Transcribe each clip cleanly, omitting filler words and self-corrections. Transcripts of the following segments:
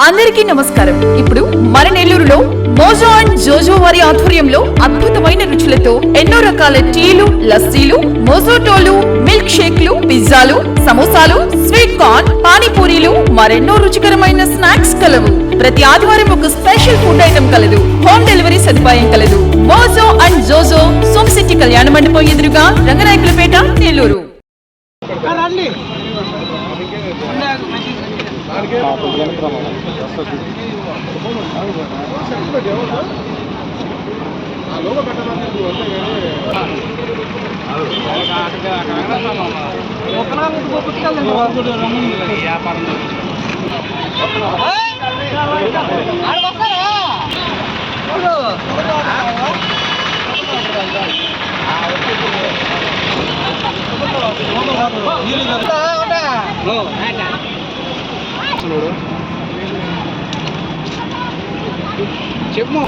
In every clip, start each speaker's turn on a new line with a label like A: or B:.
A: అందరికీ నమస్కారం. ఇప్పుడు మన నెల్లూరులో మోజో అండ్ జోజో వారి ఆధ్వర్యంలో అద్భుతమైన రుచులతో ఎన్నో రకాల టీలు, లస్సీలు, మోజోటోలు, మిల్క్ షేక్లు, పిజ్జాలు, సమోసాలు, స్వీట్ కార్న్, పానీపూరీలు, మరెన్నో రుచికరమైన స్నాక్స్ కలవు. ప్రతి ఆదివారం ఒక స్పెషల్ ఫుడ్ ఐటమ్ కలదు. హోమ్ డెలివరీ సదుపాయం కలదు. మోజో అండ్ జోజో, సోమ్ సిటీ కళ్యాణ మండపం ఎదురుగా, రంగనాయకులపేట, నెల్లూరు.
B: చెప్పు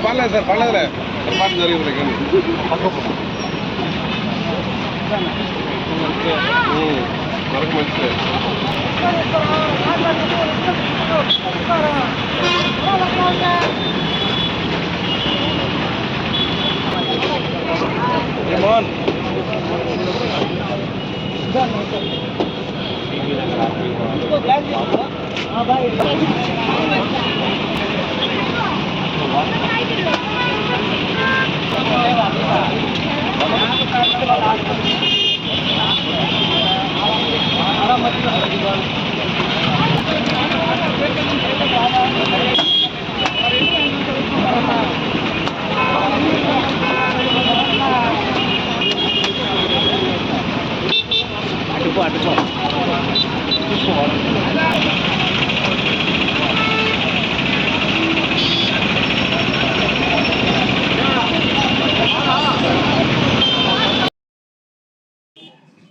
B: పర్లేదు సార్, పర్లేదులే, పొరపాటు జరిగింది కానీ వరకు మంచిదే. ఏమోన్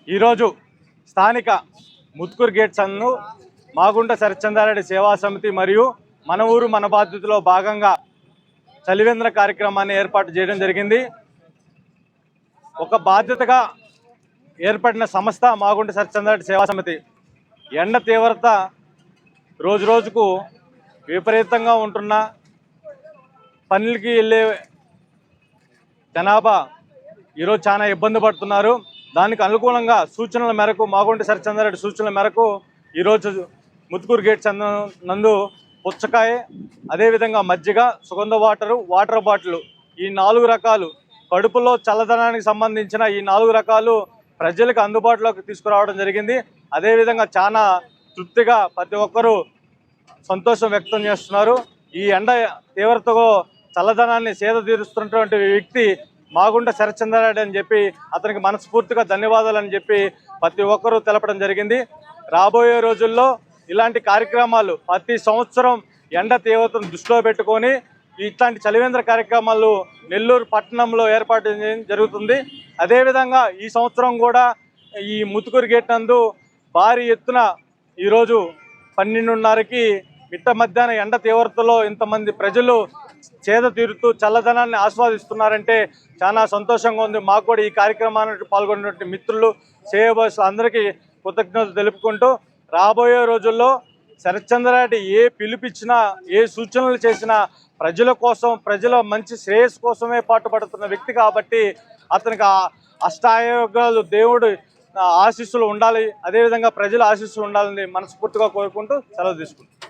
C: ఈరోజు స్థానిక ముత్కూరు గేట్స్ అన్ను మాగుంట సరిచందారెడ్డి సేవా సమితి మరియు మన ఊరు మన బాధ్యతలో భాగంగా చలివేంద్ర కార్యక్రమాన్ని ఏర్పాటు చేయడం జరిగింది. ఒక బాధ్యతగా ఏర్పడిన సంస్థ మాగుంట సరిచందారెడ్డి సేవా సమితి. ఎండ తీవ్రత రోజు రోజుకు విపరీతంగా ఉంటున్న, పనులకి వెళ్ళే జనాభా ఈరోజు చాలా ఇబ్బంది పడుతున్నారు. దానికి అనుకూలంగా సూచనల మేరకు, మాగుంట సరిచందారెడ్డి సూచనల మేరకు ఈరోజు ముత్కూరు గేట్స్ నందు పుచ్చకాయ, అదేవిధంగా మజ్జిగ, సుగంధ వాటర్ బాటిల్, ఈ 4 రకాలు కడుపులో చల్లదనానికి సంబంధించిన ఈ 4 రకాలు ప్రజలకు అందుబాటులోకి తీసుకురావడం జరిగింది. అదేవిధంగా చాలా తృప్తిగా ప్రతి ఒక్కరూ సంతోషం వ్యక్తం చేస్తున్నారు. ఈ ఎండ తీవ్రతలో చల్లదనాన్ని సేద తీరుస్తున్నటువంటి వ్యక్తి మాగుంట సరిచందారెడ్డి అని చెప్పి అతనికి మనస్ఫూర్తిగా ధన్యవాదాలు అని చెప్పి ప్రతి ఒక్కరూ తెలపడం జరిగింది. రాబోయే రోజుల్లో ఇలాంటి కార్యక్రమాలు ప్రతి సంవత్సరం ఎండ తీవ్రతను దృష్టిలో పెట్టుకొని ఇట్లాంటి చలివేంద్ర కార్యక్రమాలు నెల్లూరు పట్టణంలో ఏర్పాటు జరుగుతుంది. అదేవిధంగా ఈ సంవత్సరం కూడా ఈ ముత్కూరు గేట్ నందు భారీ ఎత్తున ఈరోజు 12:30కి మిట్ట మధ్యాహ్నం ఎండ తీవ్రతలో ఇంతమంది ప్రజలు చేద తీరుతూ చల్లదనాన్ని ఆస్వాదిస్తున్నారంటే చాలా సంతోషంగా ఉంది. మాకు కూడా ఈ కార్యక్రమానికి పాల్గొన్నటువంటి మిత్రులు, శ్రేయోభిలాషులు అందరికీ కృతజ్ఞతలు తెలుపుకుంటూ, రాబోయే రోజుల్లో సరిచంద్రారెడ్డి ఏ పిలుపిచ్చినా, ఏ సూచనలు చేసినా ప్రజల కోసం, ప్రజల మంచి శ్రేయస్సు కోసమే పాటుపడుతున్న వ్యక్తి కాబట్టి అతనికి అష్టాయోగాలు, దేవుడు ఆశీస్సులు ఉండాలి, అదేవిధంగా ప్రజల ఆశీస్సులు ఉండాలని మనస్ఫూర్తిగా కోరుకుంటూ సెలవు తీసుకుంటాం.